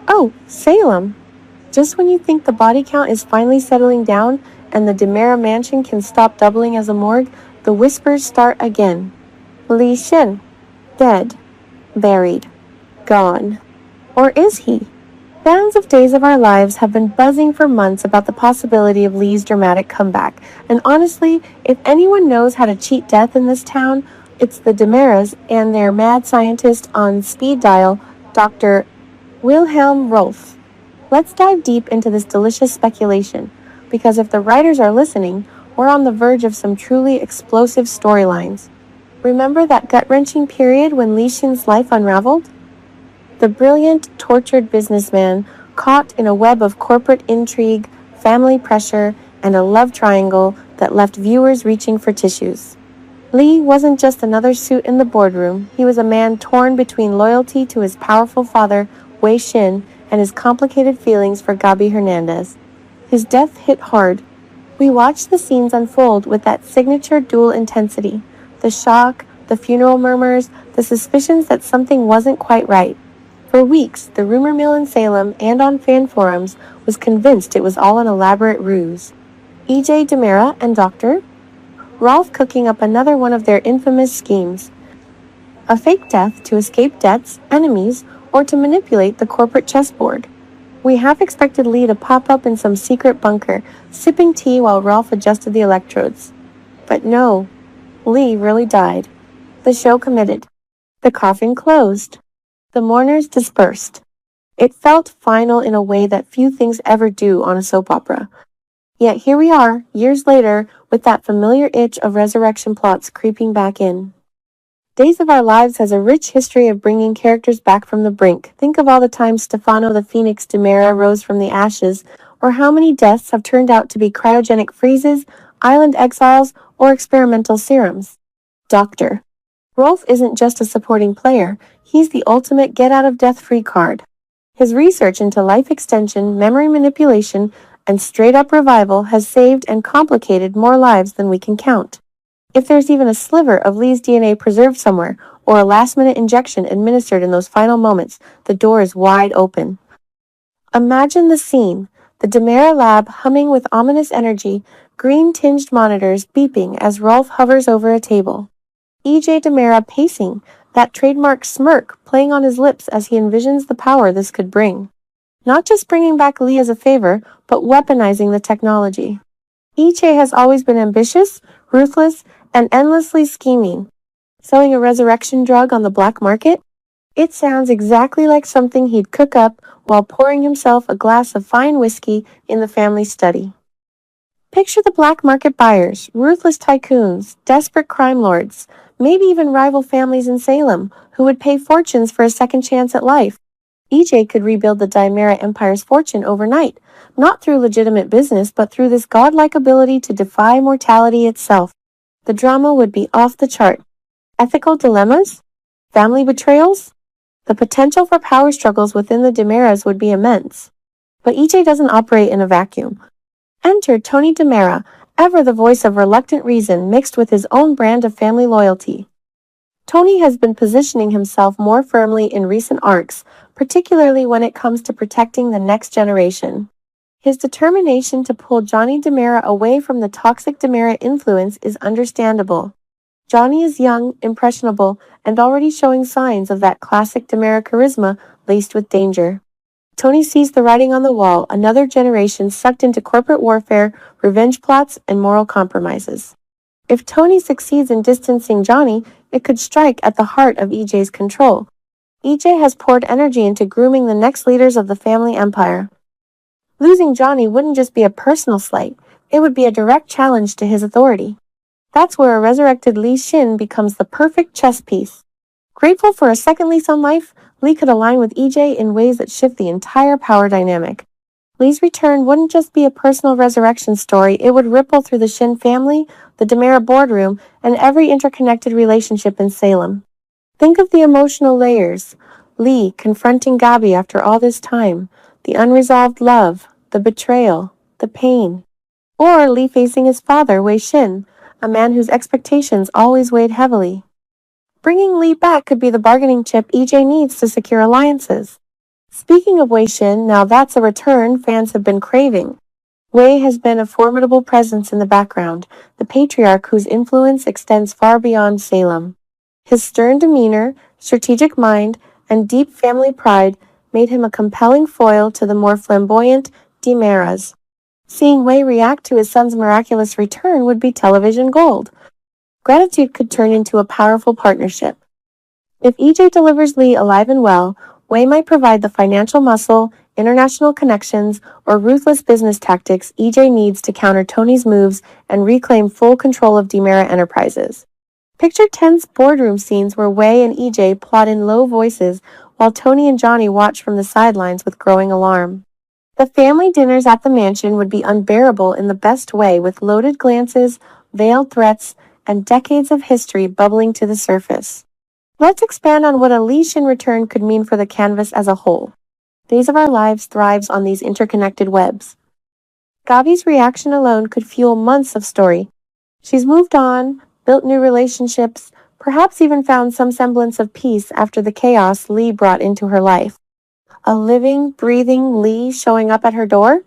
Oh, Salem! Just when you think the body count is finally settling down and the DiMera mansion can stop doubling as a morgue, the whispers start again. Li Shin, dead, buried, gone. Or is he? Fans of Days of Our Lives have been buzzing for months about the possibility of Lee's dramatic comeback, and honestly, if anyone knows how to cheat death in this town, it's the DiMeras and their mad scientist on speed dial, Dr. Wilhelm Rofl. Let's dive deep into this delicious speculation, because if the writers are listening, we're on the verge of some truly explosive storylines. Remember that gut-wrenching period when Li Shin's life unraveled? The brilliant, tortured businessman, caught in a web of corporate intrigue, family pressure, and a love triangle that left viewers reaching for tissues. Li wasn't just another suit in the boardroom, he was a man torn between loyalty to his powerful father, Wei Shin, and his complicated feelings for Gabi Hernandez. His death hit hard. We watched the scenes unfold with that signature DOOL intensity. The shock, the funeral murmurs, the suspicions that something wasn't quite right. For weeks, the rumor mill in Salem and on fan forums was convinced it was all an elaborate ruse. E.J. DiMera and Dr. Rofl cooking up another one of their infamous schemes. A fake death to escape debts, enemies, or to manipulate the corporate chessboard. We half expected Li to pop up in some secret bunker, sipping tea while Rofl adjusted the electrodes. But no, Li really died. The show committed. The coffin closed. The mourners dispersed. It felt final in a way that few things ever do on a soap opera. Yet here we are, years later, with that familiar itch of resurrection plots creeping back in. Days of Our Lives has a rich history of bringing characters back from the brink. Think of all the times Stefano the Phoenix DiMera rose from the ashes, or how many deaths have turned out to be cryogenic freezes, island exiles, or experimental serums. Doctor. Rolf isn't just a supporting player, he's the ultimate get-out-of-death-free card. His research into life extension, memory manipulation, and straight-up revival has saved and complicated more lives than we can count. If there's even a sliver of Lee's DNA preserved somewhere, or a last-minute injection administered in those final moments, the door is wide open. Imagine the scene, the DiMera lab humming with ominous energy, green-tinged monitors beeping as Rolf hovers over a table. E.J. DiMera pacing, that trademark smirk playing on his lips as he envisions the power this could bring. Not just bringing back Lee as a favor, but weaponizing the technology. E.J. has always been ambitious, ruthless, and endlessly scheming. Selling a resurrection drug on the black market? It sounds exactly like something he'd cook up while pouring himself a glass of fine whiskey in the family study. Picture the black market buyers, ruthless tycoons, desperate crime lords, maybe even rival families in Salem, who would pay fortunes for a second chance at life. E.J. could rebuild the DiMera Empire's fortune overnight, not through legitimate business, but through this godlike ability to defy mortality itself. The drama would be off the chart. Ethical dilemmas? Family betrayals? The potential for power struggles within the DiMeras would be immense. But E.J. doesn't operate in a vacuum. Enter Tony DiMera, ever the voice of reluctant reason mixed with his own brand of family loyalty. Tony has been positioning himself more firmly in recent arcs, particularly when it comes to protecting the next generation. His determination to pull Johnny DiMera away from the toxic DiMera influence is understandable. Johnny is young, impressionable, and already showing signs of that classic DiMera charisma laced with danger. Tony sees the writing on the wall, another generation sucked into corporate warfare, revenge plots, and moral compromises. If Tony succeeds in distancing Johnny, it could strike at the heart of E.J.'s control. E.J. has poured energy into grooming the next leaders of the family empire. Losing Johnny wouldn't just be a personal slight, it would be a direct challenge to his authority. That's where a resurrected Li Shin becomes the perfect chess piece. Grateful for a second lease on life, Li could align with E.J. in ways that shift the entire power dynamic. Li's return wouldn't just be a personal resurrection story, it would ripple through the Shin family, the DiMera boardroom, and every interconnected relationship in Salem. Think of the emotional layers. Li confronting Gabi after all this time, the unresolved love, the betrayal, the pain. Or Li facing his father, Wei Shin, a man whose expectations always weighed heavily. Bringing Li back could be the bargaining chip E.J. needs to secure alliances. Speaking of Wei Shin, now that's a return fans have been craving. Wei has been a formidable presence in the background, the patriarch whose influence extends far beyond Salem. His stern demeanor, strategic mind, and deep family pride made him a compelling foil to the more flamboyant DiMeras. Seeing Wei react to his son's miraculous return would be television gold. Gratitude could turn into a powerful partnership. If EJ delivers Li alive and well, Wei might provide the financial muscle, international connections, or ruthless business tactics EJ needs to counter Tony's moves and reclaim full control of DiMera Enterprises. Picture tense boardroom scenes where Wei and EJ plot in low voices while Tony and Johnny watch from the sidelines with growing alarm. The family dinners at the mansion would be unbearable in the best way, with loaded glances, veiled threats, and decades of history bubbling to the surface. Let's expand on what a Li Shin return could mean for the canvas as a whole. Days of Our Lives thrives on these interconnected webs. Gabi's reaction alone could fuel months of story. She's moved on, built new relationships, perhaps even found some semblance of peace after the chaos Li brought into her life. A living, breathing Li showing up at her door?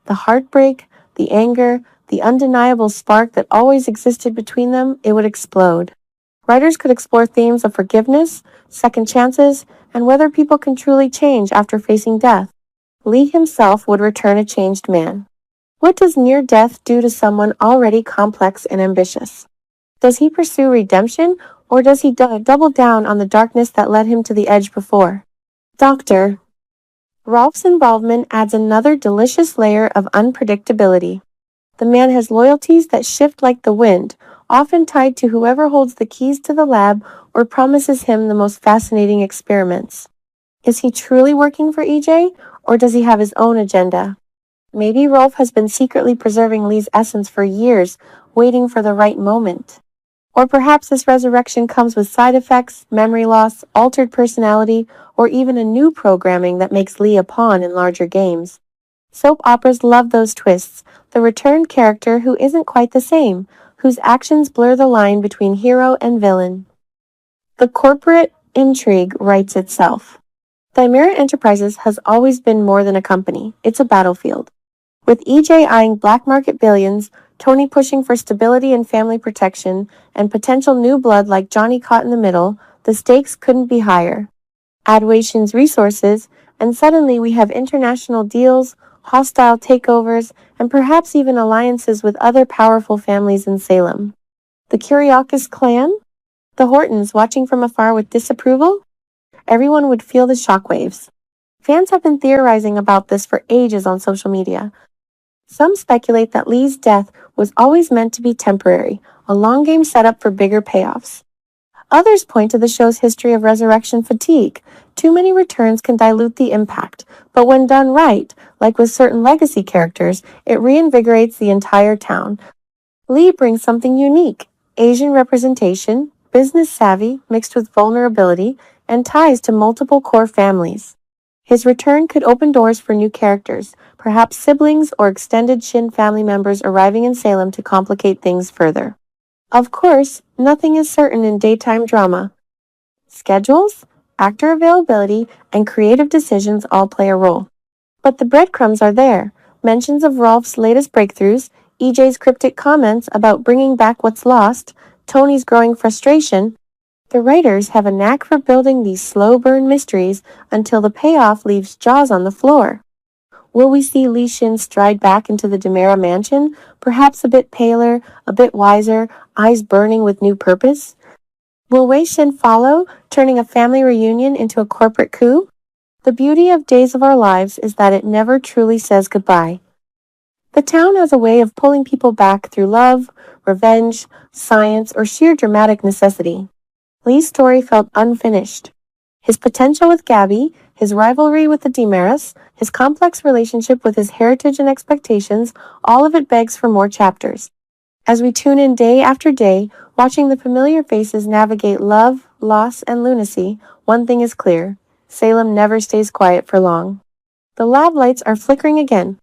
The heartbreak, the anger, the undeniable spark that always existed between them, it would explode. Writers could explore themes of forgiveness, second chances, and whether people can truly change after facing death. Li himself would return a changed man. What does near death do to someone already complex and ambitious? Does he pursue redemption, or does he double down on the darkness that led him to the edge before? Dr. Rofl's involvement adds another delicious layer of unpredictability. The man has loyalties that shift like the wind, often tied to whoever holds the keys to the lab or promises him the most fascinating experiments. Is he truly working for EJ, or does he have his own agenda? Maybe Rofl has been secretly preserving Li's essence for years, waiting for the right moment. Or perhaps this resurrection comes with side effects, memory loss, altered personality, or even a new programming that makes Li a pawn in larger games. Soap operas love those twists, the returned character who isn't quite the same, whose actions blur the line between hero and villain. The corporate intrigue writes itself. DiMera Enterprises has always been more than a company, it's a battlefield. With EJ eyeing black market billions, Tony pushing for stability and family protection, and potential new blood like Johnny caught in the middle, the stakes couldn't be higher. Add Wei Shin's resources, and suddenly we have international deals, hostile takeovers, and perhaps even alliances with other powerful families in Salem. The Kuriakis clan? The Hortons watching from afar with disapproval? Everyone would feel the shockwaves. Fans have been theorizing about this for ages on social media. Some speculate that Li's death was always meant to be temporary, a long game setup for bigger payoffs. Others point to the show's history of resurrection fatigue. Too many returns can dilute the impact, but when done right, like with certain legacy characters, it reinvigorates the entire town. Li brings something unique: Asian representation, business savvy mixed with vulnerability, and ties to multiple core families. His return could open doors for new characters, perhaps siblings or extended Shin family members arriving in Salem to complicate things further. Of course, nothing is certain in daytime drama. Schedules, actor availability, and creative decisions all play a role. But the breadcrumbs are there. Mentions of Rolf's latest breakthroughs, EJ's cryptic comments about bringing back what's lost, Tony's growing frustration. The writers have a knack for building these slow-burn mysteries until the payoff leaves jaws on the floor. Will we see Li Shin stride back into the DiMera mansion, perhaps a bit paler, a bit wiser, eyes burning with new purpose? Will Wei Shin follow, turning a family reunion into a corporate coup? The beauty of Days of Our Lives is that it never truly says goodbye. The town has a way of pulling people back through love, revenge, science, or sheer dramatic necessity. Li's story felt unfinished. His potential with Gabi, his rivalry with the DiMeras, his complex relationship with his heritage and expectations, all of it begs for more chapters. As we tune in day after day, watching the familiar faces navigate love, loss, and lunacy, one thing is clear: Salem never stays quiet for long. The lab lights are flickering again.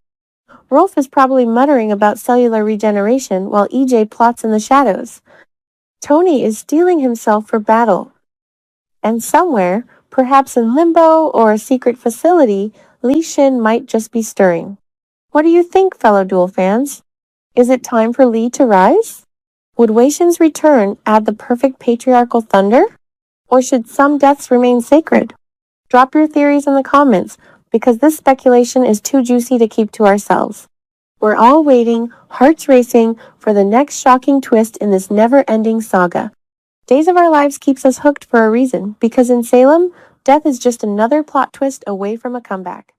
Rofl is probably muttering about cellular regeneration while EJ plots in the shadows. Tony is steeling himself for battle. And somewhere, Perhaps in limbo or a secret facility, Li Shin might just be stirring. What do you think, fellow DOOL fans? Is it time for Li to rise? Would Wei Shin's return add the perfect patriarchal thunder? Or should some deaths remain sacred? Drop your theories in the comments, because this speculation is too juicy to keep to ourselves. We're all waiting, hearts racing, for the next shocking twist in this never-ending saga. Days of Our Lives keeps us hooked for a reason, because in Salem, death is just another plot twist away from a comeback.